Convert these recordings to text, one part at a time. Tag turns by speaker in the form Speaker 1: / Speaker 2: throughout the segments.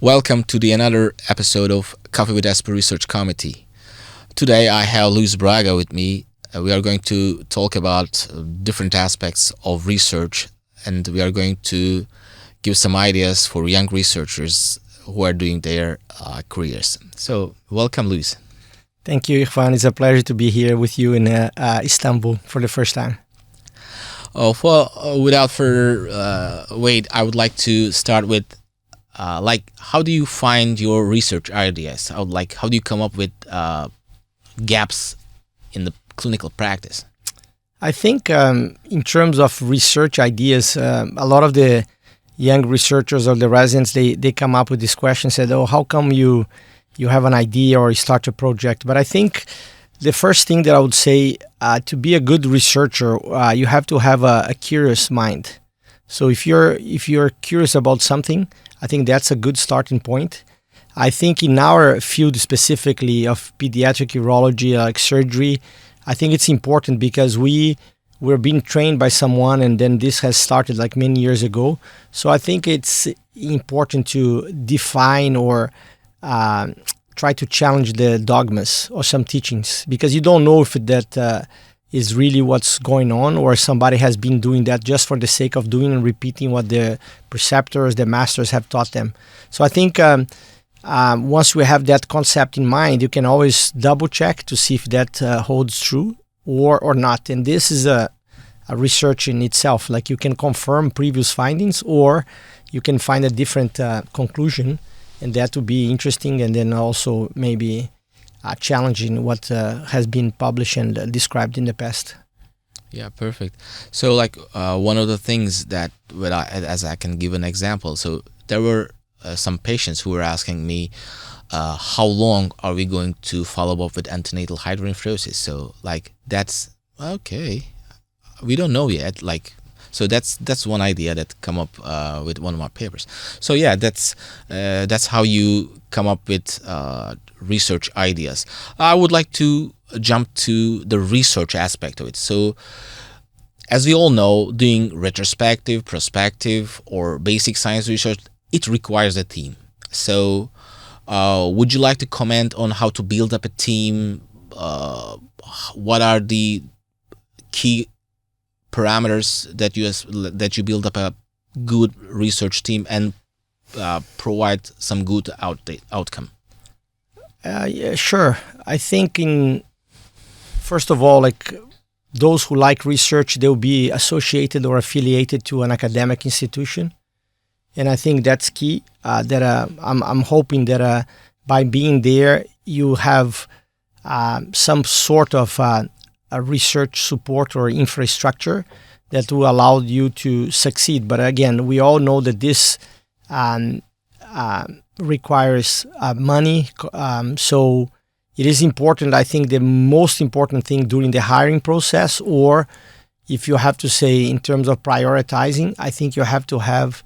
Speaker 1: Welcome to the another episode of Coffee with ESPU Research Committee. Today I have Luis Braga with me. We are going to talk about different aspects of research, and we are going to give some ideas for young researchers who are doing their careers. So, welcome, Luis.
Speaker 2: Thank you, Irfan. It's a pleasure to be here with you in Istanbul for the first time.
Speaker 1: Without further wait, I would like to start with how do you find your research ideas? How do you come up with gaps in the clinical practice?
Speaker 2: I think in terms of research ideas, a lot of the young researchers or the residents, they come up with this question, said, oh, how come you have an idea or you start a project? But I think the first thing that I would say, to be a good researcher, you have to have a curious mind. So if you're curious about something, I think that's a good starting point. I think in our field specifically of pediatric urology, like surgery, I think it's important because we're being trained by someone, and then this has started like many years ago. So I think it's important to define or try to challenge the dogmas or some teachings, because you don't know if that is really what's going on, or somebody has been doing that just for the sake of doing and repeating what the preceptors, the masters have taught them. So I think once we have that concept in mind, you can always double check to see if that holds true or not. And this is a research in itself. Like, you can confirm previous findings, or you can find a different conclusion, and that would be interesting, and then also maybe challenging what has been published and described in the past.
Speaker 1: Yeah, perfect. So, one of the things that, as I can give an example, so there were some patients who were asking me, how long are we going to follow up with antenatal hydronephrosis? So, that's okay. We don't know yet. So that's one idea that come up with one of my papers. So yeah, that's how you come up with research ideas. I would like to jump to the research aspect of it. So, as we all know, doing retrospective, prospective, or basic science research, it requires a team. So, would you like to comment on how to build up a team? What are the key parameters that you build up a good research team and provide some good outcome?
Speaker 2: Yeah, sure. I think first of all, those who like research, they'll be associated or affiliated to an academic institution, and I think that's key. I'm hoping that by being there, you have some sort of a research support or infrastructure that will allow you to succeed. But again, we all know that this requires money. So it is important. I think the most important thing during the hiring process, or if you have to say in terms of prioritizing, I think you have to have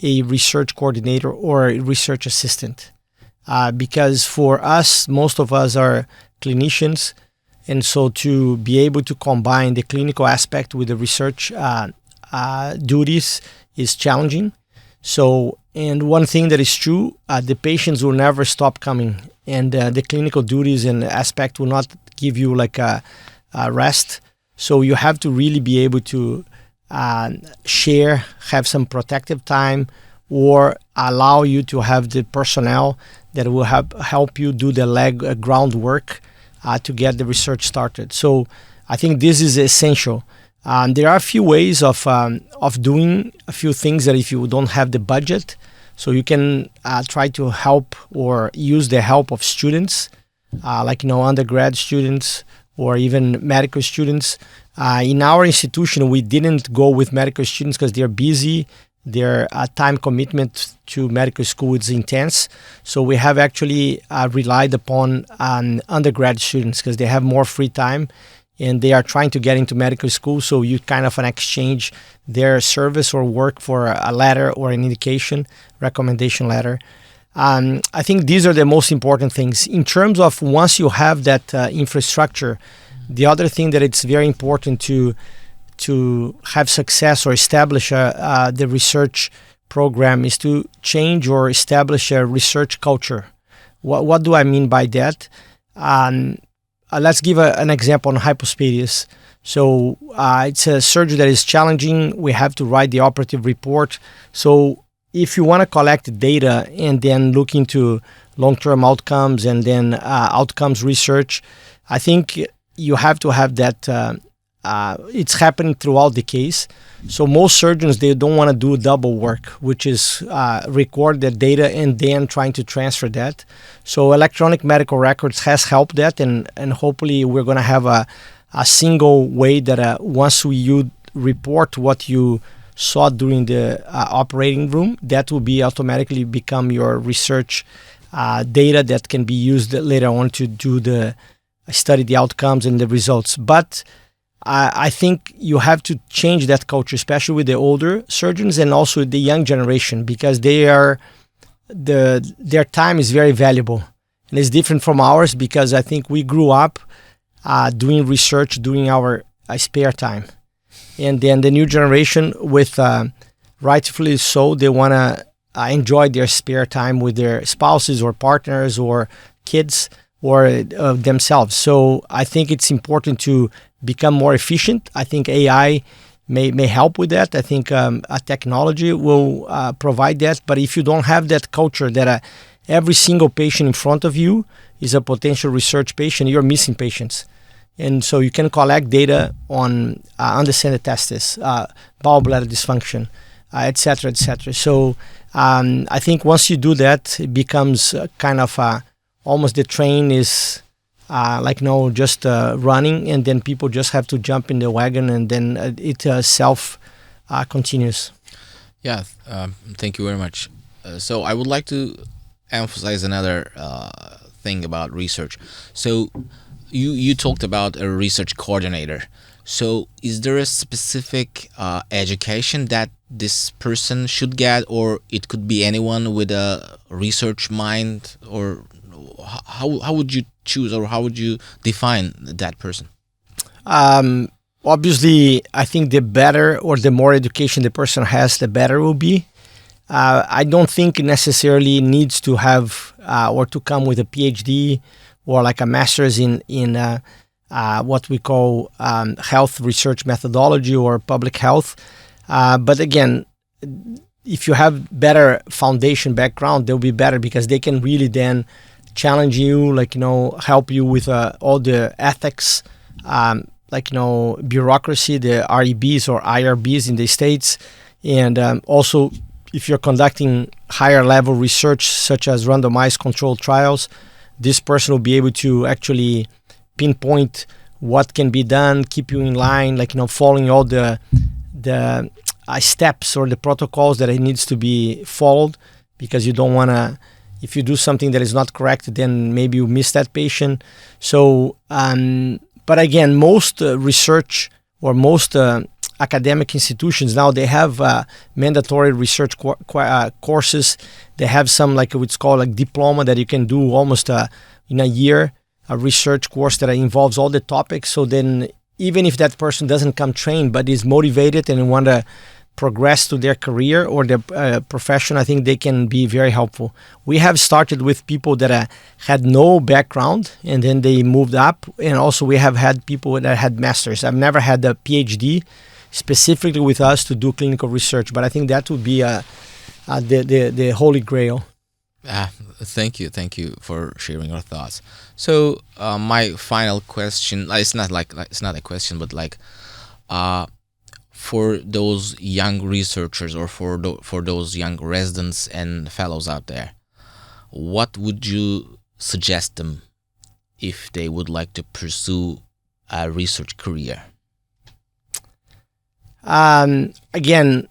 Speaker 2: a research coordinator or a research assistant. Because for us, most of us are clinicians, and so to be able to combine the clinical aspect with the research duties is challenging. So, and one thing that is true, the patients will never stop coming, and the clinical duties and aspect will not give you a rest. So you have to really be able to share, have some protective time, or allow you to have the personnel that will help you do the groundwork to get the research started. So I think this is essential. There are a few ways of doing a few things that if you don't have the budget, so you can try to help or use the help of students, undergrad students or even medical students. In our institution, we didn't go with medical students because they're busy. Their time commitment to medical school is intense. So we have actually relied upon undergrad students because they have more free time and they are trying to get into medical school. So you kind of exchange their service or work for a letter or an indication, recommendation letter. I think these are the most important things. In terms of once you have that infrastructure, the other thing that it's very important to have success or establish the research program is to change or establish a research culture. What do I mean by that? Let's give an example on hypospadias. So it's a surgery that is challenging. We have to write the operative report. So if you want to collect data and then look into long-term outcomes and then outcomes research, I think you have to have that. It's happening throughout the case. So most surgeons, they don't want to do double work, which is record their data and then trying to transfer that. So electronic medical records has helped that, and hopefully we're going to have a single way that once you report what you saw during the operating room, that will be automatically become your research data that can be used later on to do study the outcomes and the results. But I think you have to change that culture, especially with the older surgeons and also the young generation, because their time is very valuable, and it's different from ours because I think we grew up doing research during our spare time, and then the new generation, with rightfully so, they want to enjoy their spare time with their spouses or partners or kids or themselves. So I think it's important to become more efficient. I think AI may help with that. I think a technology will provide that. But if you don't have that culture that every single patient in front of you is a potential research patient, you're missing patients. And so you can collect data on undescended testes, bowel-bladder dysfunction, et cetera, et cetera. So I think once you do that, it becomes kind of almost the train is just running, and then people just have to jump in the wagon, and then it self continues.
Speaker 1: Yeah, thank you very much. So I would like to emphasize another thing about research. So you talked about a research coordinator. So is there a specific education that this person should get, or it could be anyone with a research mind, or how would you choose, or how would you define that person?
Speaker 2: Obviously, I think the better or the more education the person has, the better it will be. I don't think it necessarily needs to have or to come with a PhD or like a master's in what we call health research methodology or public health. But again, if you have better foundation background, they'll be better because they can really then challenge you, help you with all the ethics, bureaucracy, the REBs or IRBs in the States. And also, if you're conducting higher level research, such as randomized controlled trials, this person will be able to actually pinpoint what can be done, keep you in line, following all the steps or the protocols that it needs to be followed, because you don't want to, if you do something that is not correct, then maybe you miss that patient. So, but again, most research or most academic institutions now, they have mandatory research courses. They have some what's called diploma that you can do almost in a year, a research course that involves all the topics. So then even if that person doesn't come trained but is motivated and want to progress to their career or their profession, I think they can be very helpful. We have started with people that had no background and then they moved up, and also we have had people that had masters. I've never had a PhD specifically with us to do clinical research, but I think that would be the holy grail.
Speaker 1: Thank you for sharing your thoughts. So my final question, it's not a question, but for those young researchers or for those young residents and fellows out there, what would you suggest them if they would like to pursue a research career?
Speaker 2: Again,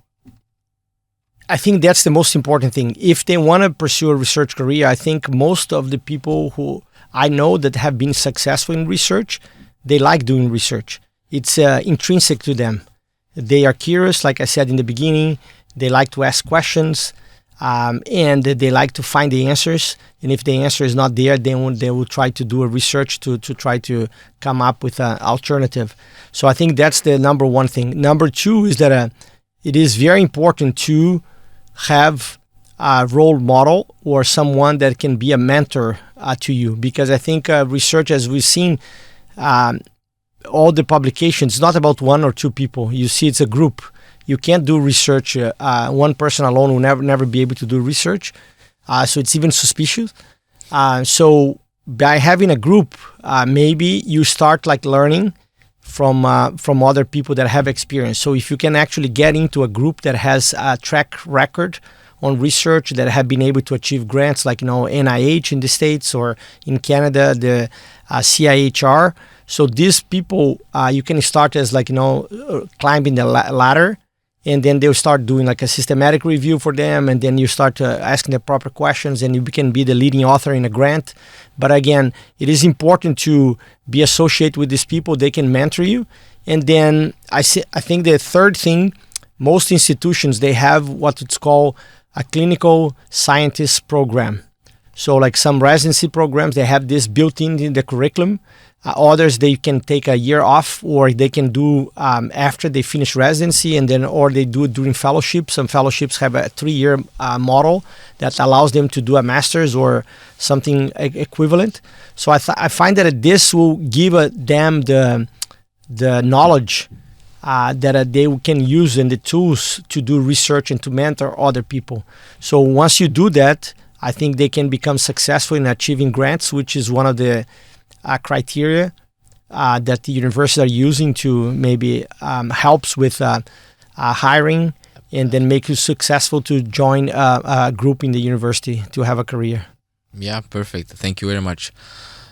Speaker 2: I think that's the most important thing. If they want to pursue a research career, I think most of the people who I know that have been successful in research, they like doing research. It's intrinsic to them. They are curious, like I said in the beginning. They like to ask questions, and they like to find the answers. And if the answer is not there, then they will try to do a research to try to come up with an alternative. So I think that's the number one thing. Number two is that it is very important to have a role model or someone that can be a mentor to you, because I think research, as we've seen, all the publications, it's not about one or two people. You see, it's a group. You can't do research. One person alone will never be able to do research. So it's even suspicious. So by having a group, maybe you start like learning from other people that have experience. So if you can actually get into a group that has a track record on research, that have been able to achieve grants like NIH in the States, or in Canada, the CIHR. So these people, you can start as climbing the ladder, and then they'll start doing like a systematic review for them, and then you start asking the proper questions, and you can be the leading author in a grant. But again, it is important to be associated with these people. They can mentor you. And then I think the third thing, most institutions, they have what it's called a clinical scientist program. So like some residency programs, they have this built in the curriculum. Others, they can take a year off, or they can do after they finish residency, and then, or they do it during fellowship. Some fellowships have a 3-year model that allows them to do a master's or something equivalent. So I find that this will give them the knowledge that they can use, and the tools to do research and to mentor other people. So once you do that, I think they can become successful in achieving grants, which is one of the criteria that the universities are using to maybe helps with hiring, and then make you successful to join a group in the university to have a career.
Speaker 1: Yeah, perfect. Thank you very much.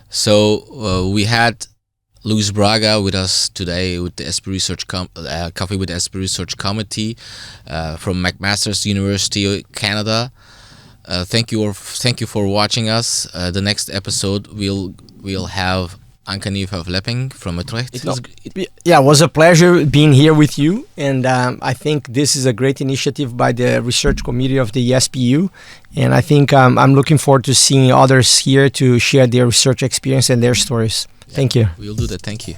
Speaker 1: So we had Luis Braga with us today with the ESPU Research Coffee with ESPU Research Committee from McMaster University, Canada. Thank you for watching us. The next episode we'll have Anke-Nieve Vlepping from Utrecht.
Speaker 2: It was a pleasure being here with you, and I think this is a great initiative by the research committee of the ESPU, and I think I'm looking forward to seeing others here to share their research experience and their stories. Thank you.
Speaker 1: We'll do that. Thank you.